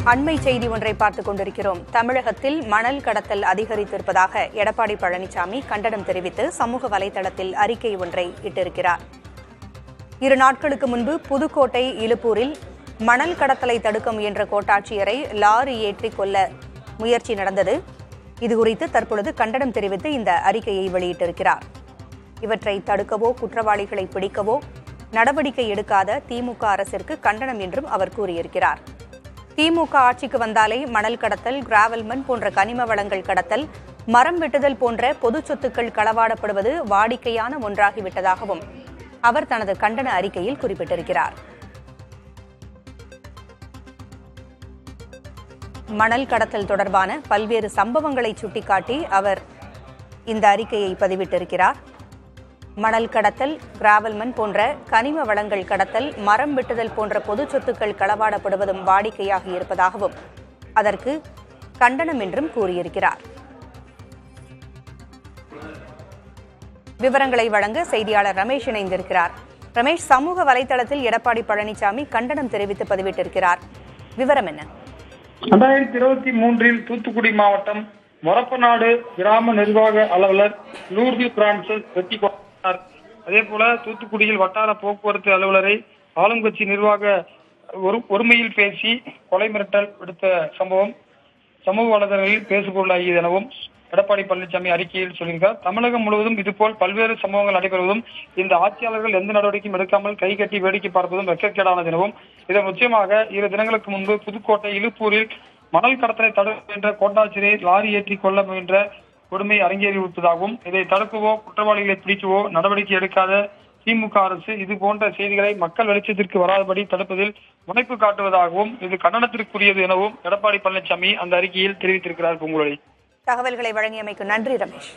அண்மை செய்தி ஒன்றை பார்த்துக் கொண்டிருக்கிறோம். தமிழகத்தில் மணல் கடத்தல் அதிகரித்திருப்பதாக எடப்பாடி பழனிசாமி கண்டனம் தெரிவித்து சமூக வலைதளத்தில் அறிக்கை ஒன்றை இட்டிருக்கிறார். 2 நாட்களுக்கு முன்பு புதுக்கோட்டை இலுப்பூரில் மணல் கடத்தலை தடுக்க முயன்ற கோட்டாட்சியரை லாரி ஏற்றி கொல்ல முயற்சி நடந்தது. இதுகுறித்து தற்பொழுது கண்டனம் தெரிவித்து இந்த அறிக்கையை வெளியிட்டிருக்கிறார். இவற்றை தடுக்கவோ குற்றவாளிகளை பிடிக்கவோ நடவடிக்கை எடுக்காத திமுக அரசிற்கு கண்டனம் என்றும் அவர் கூறியிருக்கிறார். திமுக ஆட்சிக்கு வந்தாலே மணல் கடத்தல், கிராவல் மண் போன்ற கனிம வளங்கள் கடத்தல், மரம் வெட்டுதல் போன்ற பொது சொத்துக்கள் களவாடப்படுவது வாடிக்கையான ஒன்றாகிவிட்டதாகவும் அவர் தனது கண்டன அறிக்கையில் குறிப்பிட்டிருக்கிறார். மணல் கடத்தல் தொடர்பான பல்வேறு சம்பவங்களை சுட்டிக்காட்டி அவர் இந்த அறிக்கையை பதிவிட்டிருக்கிறார். மணல் கடத்தல், கிராவல் மண் போன்ற கனிம வளங்கள் கடத்தல், மரம் வெட்டுதல் போன்ற பொது சொத்துக்கள் களவாடப்படுவதும் வாடிக்கையாக இருப்பதாகவும் அதற்கு கண்டனம் என்றும் கூறியிருக்கிறார். விவரங்களை வழங்க செய்தியாளர் ரமேஷ் இணைந்திருக்கிறார். ரமேஷ், சமூக வலைதளத்தில் எடப்பாடி பழனிசாமி கண்டனம் தெரிவித்து பதிவிட்டிருக்கிறார். விவரம் என்ன? 2023 தூத்துக்குடி மாவட்டம் மொரப்பநாடு கிராம நிர்வாக அலுவலர் லூர்து பிரான்சிஸ் வெற்றி கொண்டார். அதே போல தூத்துக்குடியில் வட்டார போக்குவரத்து அலுவலரை ஆளும் கட்சி நிர்வாக ஒருமையில் பேசி கொலை மிரட்டல் விடுத்த சம்பவம் சமூக வலைதளங்களில் பேசுபொருளாகியது எனவும் எடப்பாடி பழனிசாமி அறிக்கையில் சொல்கிறார். தமிழகம் முழுவதும் இதுபோல் பல்வேறு சம்பவங்கள் நடைபெறுவதும் இந்த ஆட்சியாளர்கள் எந்த நடவடிக்கையும் எடுக்காமல் கை கட்டி வேடிக்கை பார்ப்பதும் வெட்கக்கேடானது எனவும் இதன் நிச்சயமாக 2 தினங்களுக்கு முன்பு புதுக்கோட்டை இலுப்பூரில் மணல் கடத்தலை தடுக்க என்ற கோட்டாட்சியரை லாரி ஏற்றி கொள்ள முயன்ற கொடுமை அரங்கேறிவிட்டதாகவும் இதை தடுக்கவோ குற்றவாளிகளை பிடிக்கவோ நடவடிக்கை எடுக்காத திமுக அரசு இது போன்ற செய்திகளை மக்கள் வெளிச்சத்திற்கு வராதபடி தடுப்பதில் முனைப்பு காட்டுவதாகவும் இது கண்டனத்திற்குரியது எனவும் எடப்பாடி பழனிசாமி அந்த அறிக்கையில் தெரிவித்திருக்கிறார். பூங்குழலி, தகவல்களை வழங்கியமைக்கு நன்றி ரமேஷ்.